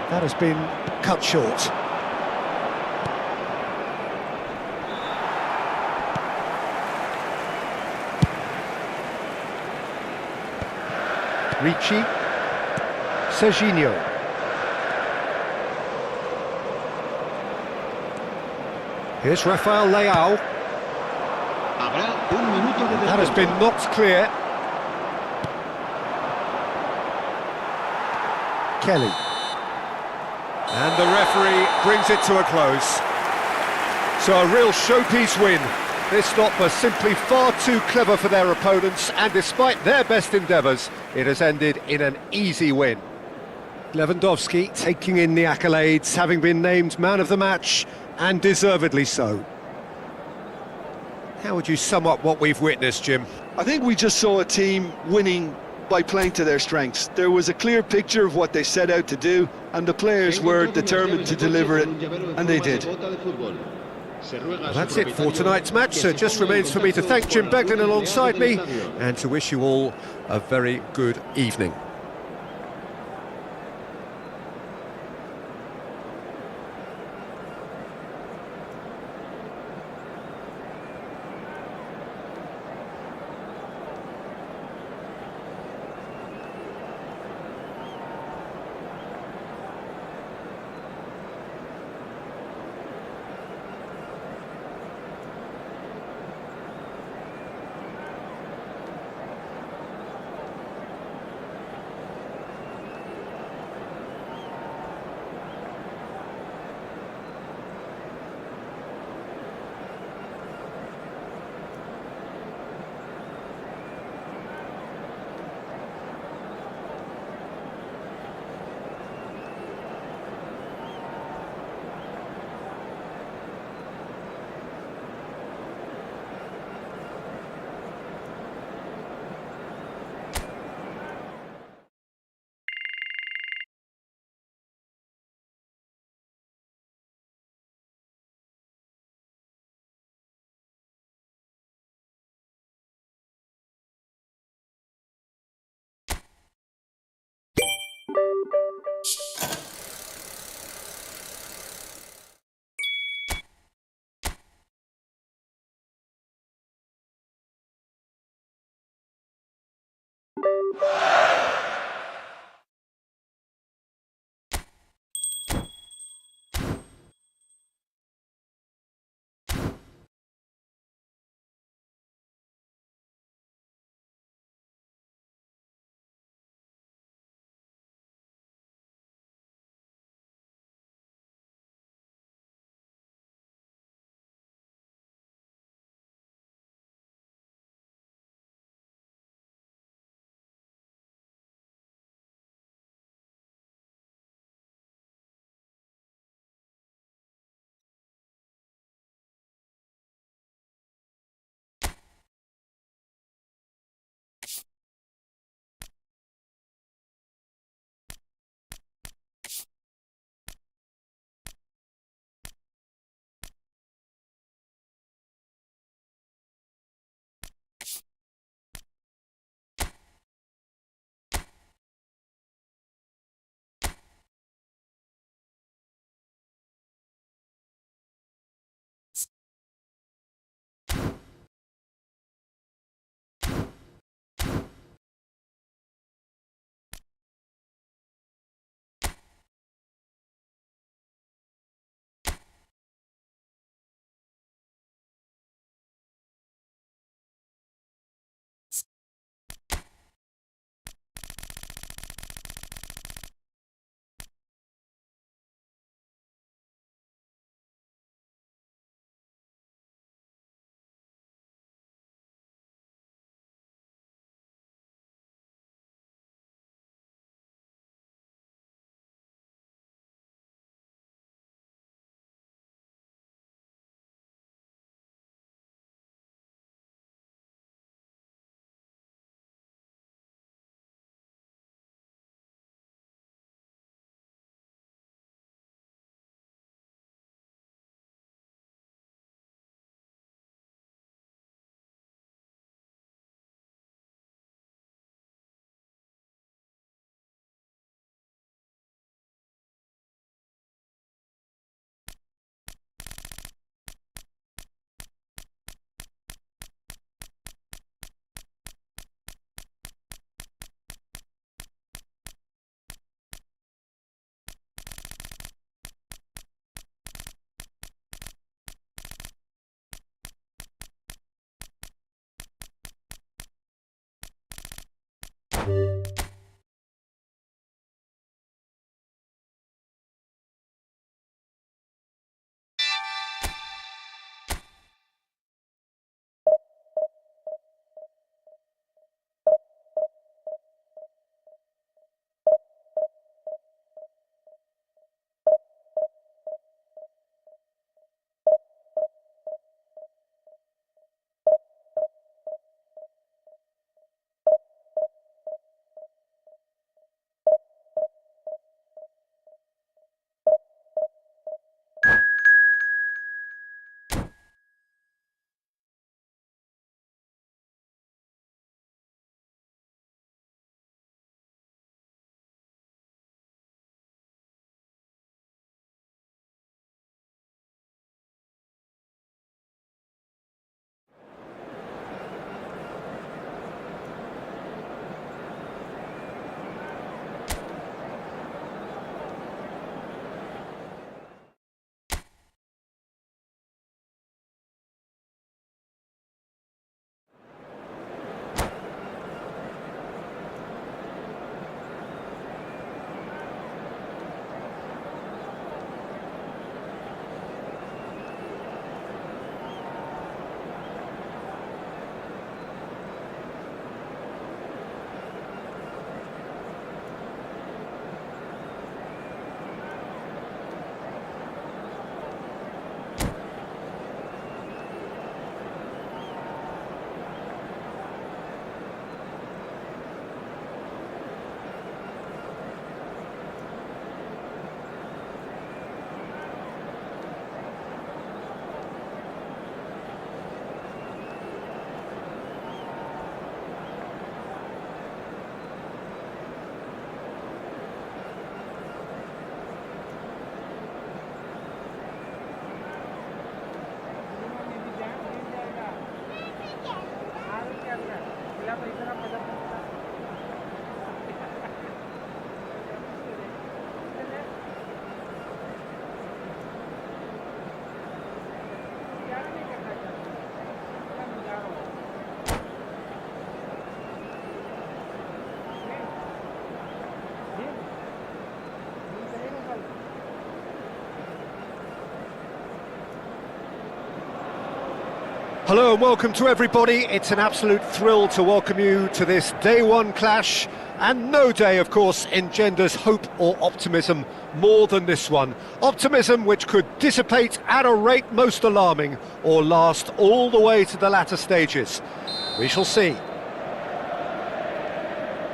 That has been cut short. Ricci. Serginho. Here's Rafael Leao. That has been knocked clear. Kelly. And the referee brings it to a close. So a real showpiece win. This stop was simply far too clever for their opponents, and despite their best endeavours, it has ended in an easy win. Lewandowski taking in the accolades, having been named man of the match, and deservedly so. How would you sum up what we've witnessed, Jim? I think we just saw a team winning by playing to their strengths. There was a clear picture of what they set out to do, and the players were determined to deliver it, and they did. Well, that's it for tonight's match, so it just remains for me to thank Jim Beglin alongside me, and to wish you all a very good evening. Hello and welcome to everybody. It's an absolute thrill to welcome you to this day one clash, and no day, of course, engenders hope or optimism more than this one. Optimism which could dissipate at a rate most alarming or last all the way to the latter stages. We shall see.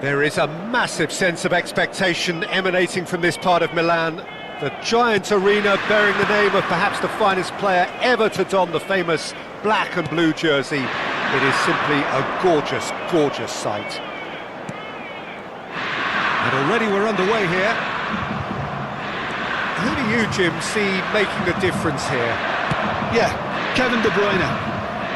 There is a massive sense of expectation emanating from this part of Milan. The giant arena bearing the name of perhaps the finest player ever to don the famous black and blue jersey. It is simply a gorgeous, gorgeous sight. And already we're underway here. Who do you, Jim, see making a difference here? Yeah, Kevin De Bruyne.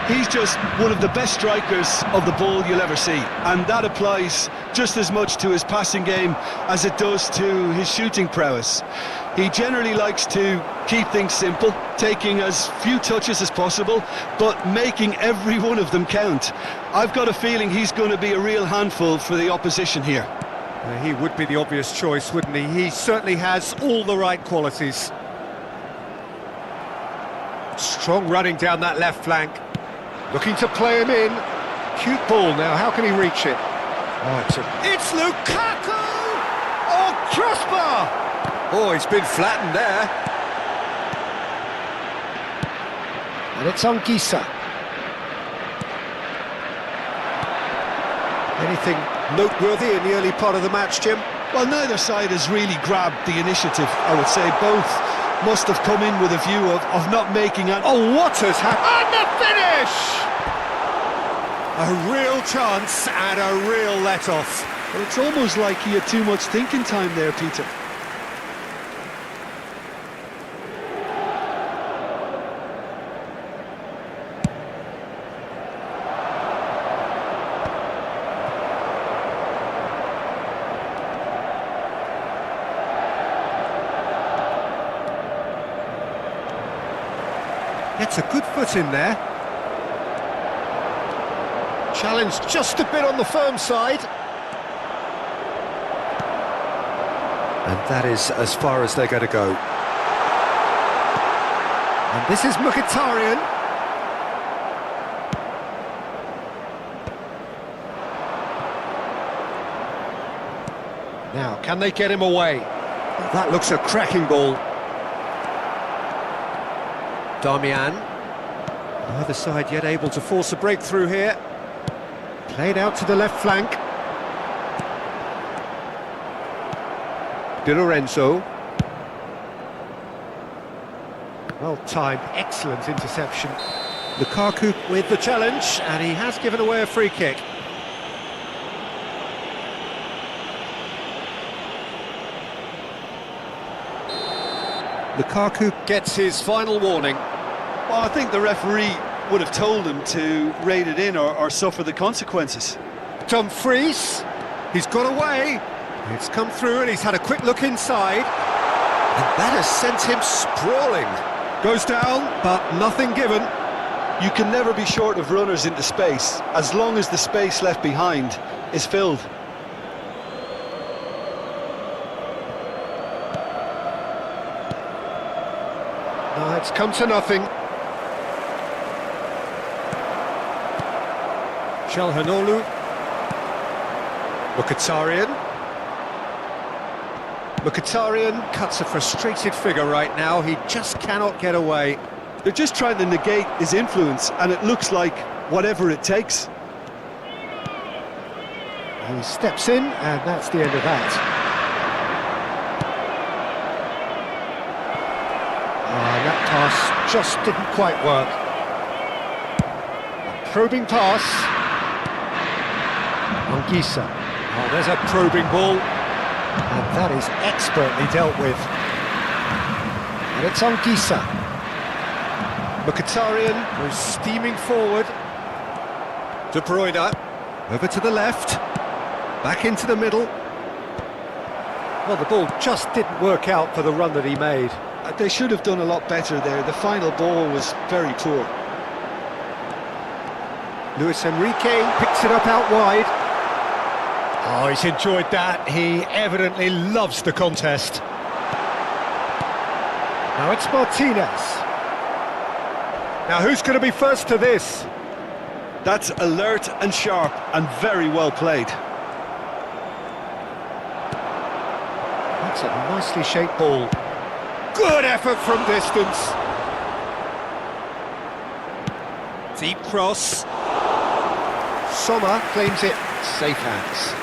He's just one of the best strikers of the ball you'll ever see, and that applies just as much to his passing game as it does to his shooting prowess. He generally likes to keep things simple, taking as few touches as possible, but making every one of them count. I've got a feeling he's going to be a real handful for the opposition here. He would be the obvious choice, wouldn't he? He certainly has all the right qualities. Strong running down that left flank. Looking to play him in. Cute ball now, how can he reach it? Oh, it's Lukaku! Oh, crossbar! Oh, he's been flattened there. And it's Anguissa. Anything noteworthy in the early part of the match, Jim? Well, neither side has really grabbed the initiative, I would say. Both must have come in with a view of not making an... Oh, what has happened? And the finish! A real chance and a real let-off. Well, it's almost like he had too much thinking time there, Peter. Gets a good foot in there. Challenge just a bit on the firm side. And that is as far as they're going to go. And this is Mkhitaryan. Now, can they get him away? Well, that looks a cracking ball. Darmian. Neither side yet able to force a breakthrough here. Played out to the left flank. Di Lorenzo. Well timed, excellent interception. Lukaku with the challenge, and he has given away a free kick. Lukaku gets his final warning. Well, I think the referee would have told him to rate it in or suffer the consequences. Dumfries, he's got away. It's come through and he's had a quick look inside. And that has sent him sprawling. Goes down, but nothing given. You can never be short of runners into space, as long as the space left behind is filled. No, it's come to nothing. Çalhanoğlu. Mkhitaryan. Mkhitaryan cuts a frustrated figure right now. He just cannot get away. They're just trying to negate his influence, and it looks like whatever it takes. He steps in, and that's the end of that. That pass just didn't quite work. A probing pass. Anguissa. Oh, there's a probing ball. And that is expertly dealt with. And it's Anguissa. Mkhitaryan goes steaming forward. De Bruyne over to the left. Back into the middle. Well, the ball just didn't work out for the run that he made. They should have done a lot better there. The final ball was very poor. Luis Enrique picks it up out wide. Oh, he's enjoyed that. He evidently loves the contest. Now it's Martinez. Now who's going to be first to this? That's alert and sharp and very well played. That's a nicely shaped ball. Good effort from distance. Deep cross. Sommer claims it. Safe hands.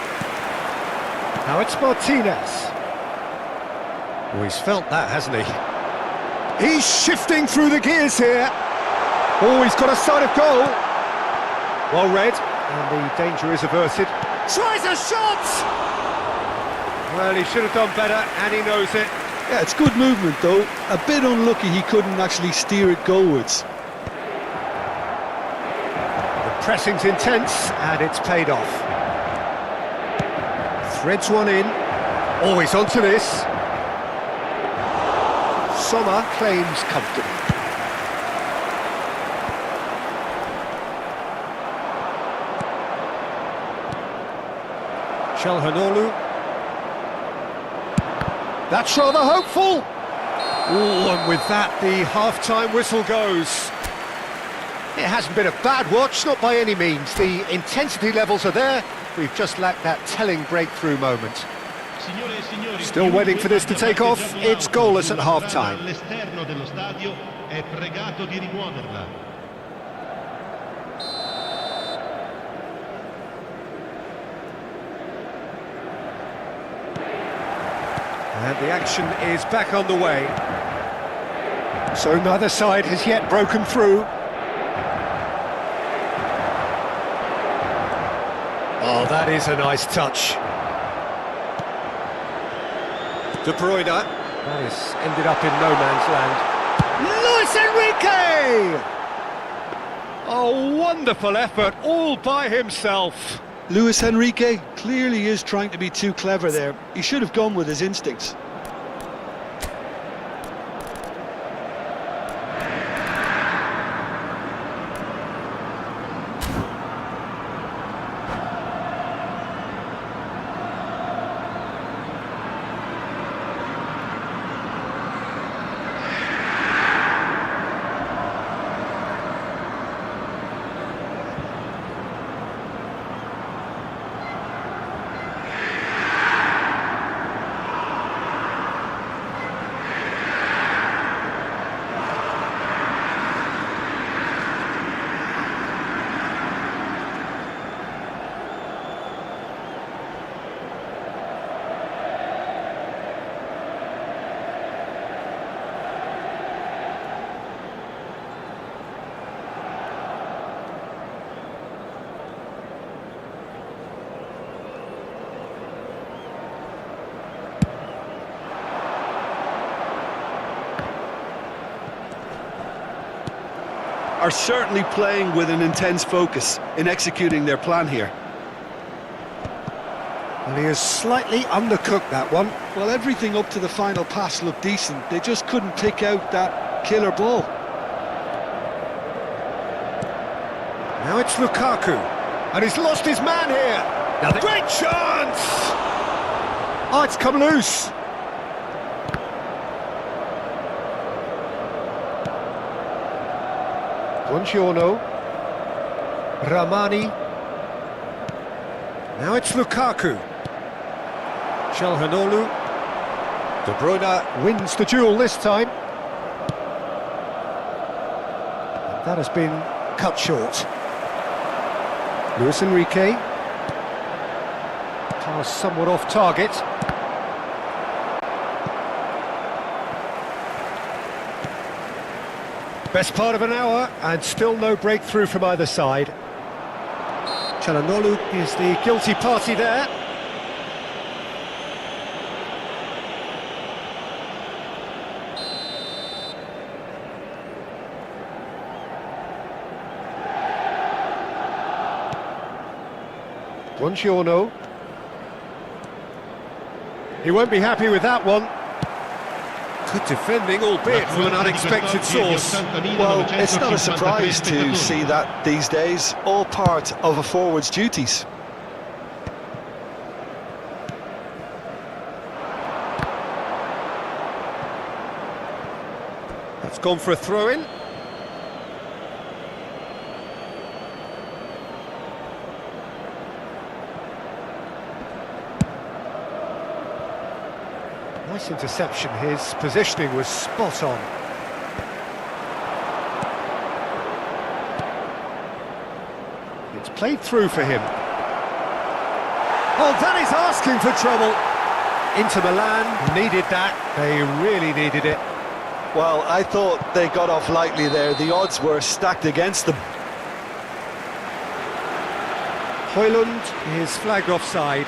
Now it's Martinez. Oh, he's felt that, hasn't he? He's shifting through the gears here. Oh, he's got a sight of goal. Well read, and the danger is averted. Tries a shot! Well, he should have done better, and he knows it. Yeah, it's good movement though. A bit unlucky he couldn't actually steer it goalwards. The pressing's intense, and it's paid off. Threads one in. Always onto this. Sommer claims comfortably. Çalhanoğlu. That's rather hopeful. Oh, and with that, the half-time whistle goes. It hasn't been a bad watch, not by any means. The intensity levels are there. We've just lacked that telling breakthrough moment. Still waiting for this to take off. It's goalless at half-time. All'esterno dello stadio è pregato di rimuoverla. And the action is back on the way. So neither side has yet broken through. Oh, that is a nice touch. De Bruyne. That has ended up in no man's land. Luis Enrique! Oh, wonderful effort, all by himself. Luis Enrique clearly is trying to be too clever there. He should have gone with his instincts. Are certainly playing with an intense focus in executing their plan here. And he has slightly undercooked that one. Well, everything up to the final pass looked decent. They just couldn't pick out that killer ball. Now it's Lukaku. And he's lost his man here. Now great chance! Oh, it's come loose. Buongiorno. Ramani. Now it's Lukaku. Çalhanoğlu. De Bruyne wins the duel this time. And that has been cut short. Luis Enrique. Pass somewhat off target. Best part of an hour, and still no breakthrough from either side. Çalhanoğlu is the guilty party there. Buongiorno. He won't be happy with that one. Good defending, albeit from an unexpected source. Well, it's not a surprise to see that these days, all part of a forward's duties. That's gone for a throw-in. Nice interception, his positioning was spot on. It's played through for him. Oh, that is asking for trouble. Inter Milan needed that, they really needed it. Well, I thought they got off lightly there. The odds were stacked against them. Højlund is flagged offside.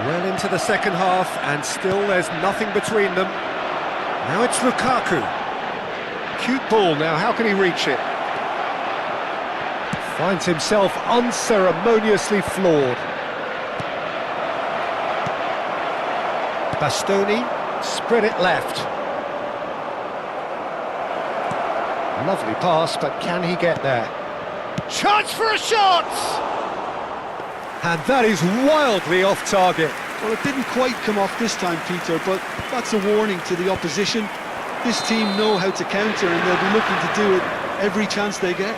Well into the second half, and still there's nothing between them. Now it's Lukaku. Cute ball now, how can he reach it? Finds himself unceremoniously floored. Bastoni, spread it left. Lovely pass, but can he get there? Chance for a shot! And that is wildly off target. Well, it didn't quite come off this time, Peter, but that's a warning to the opposition. This team know how to counter, and they'll be looking to do it every chance they get.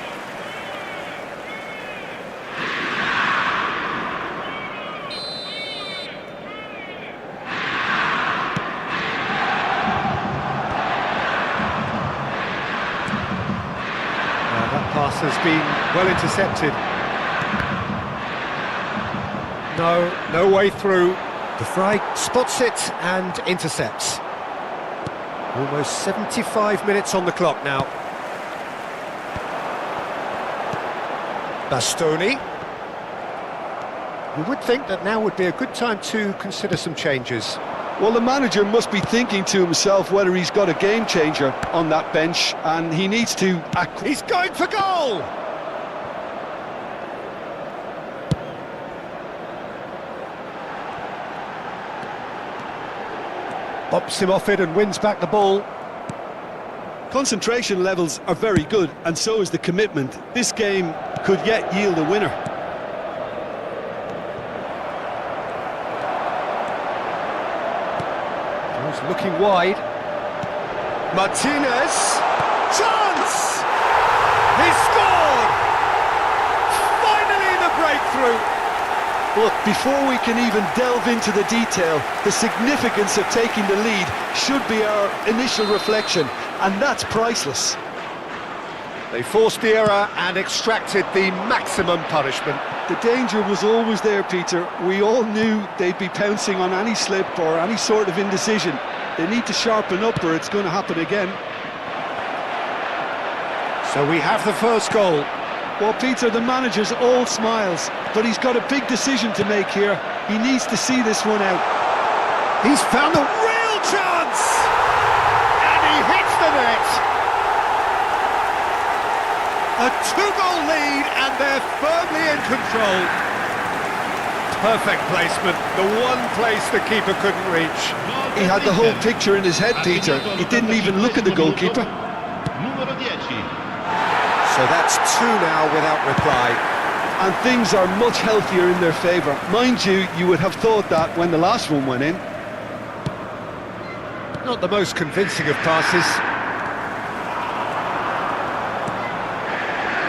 That pass has been well intercepted. No way through. De Vrij spots it and intercepts. Almost 75 minutes on the clock now. Bastoni. You would think that now would be a good time to consider some changes. Well, the manager must be thinking to himself whether he's got a game changer on that bench, and he needs to act. He's going for goal! Bops him off it and wins back the ball. Concentration levels are very good, and so is the commitment. This game could yet yield a winner. He's looking wide. Martinez! Chance! He scored! Finally the breakthrough! Look, before we can even delve into the detail, the significance of taking the lead should be our initial reflection, and that's priceless. They forced the error and extracted the maximum punishment. The danger was always there, Peter. We all knew they'd be pouncing on any slip or any sort of indecision. They need to sharpen up or it's going to happen again. So we have the first goal. Well, Peter, the manager's all smiles, but he's got a big decision to make here. He needs to see this one out. He's found a real chance! And he hits the net! A two-goal lead, and they're firmly in control. Perfect placement, the one place the keeper couldn't reach. He had the whole picture in his head, Peter. He didn't even look at the goalkeeper. Numero 10. So that's two now without reply. And things are much healthier in their favour. Mind you, you would have thought that when the last one went in. Not the most convincing of passes.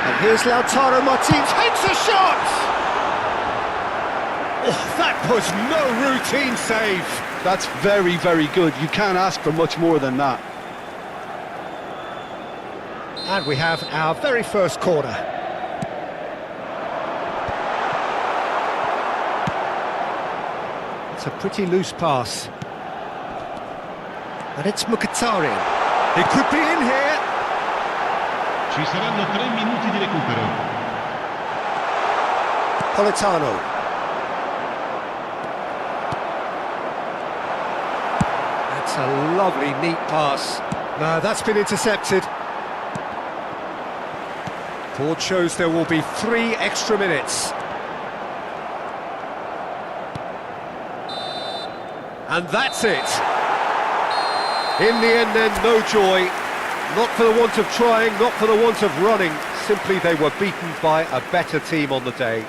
And here's Lautaro Martinez, takes a shot! Oh, that was no routine save. That's very, very good. You can't ask for much more than that. And we have our very first corner. It's a pretty loose pass. And it's Mkhitaryan. He could be in here. Ci saranno 3 minuti di recupero. Politano. That's a lovely, neat pass. No, that's been intercepted. Board shows there will be 3 extra minutes. And that's it. In the end then, no joy. Not for the want of trying, not for the want of running. Simply they were beaten by a better team on the day.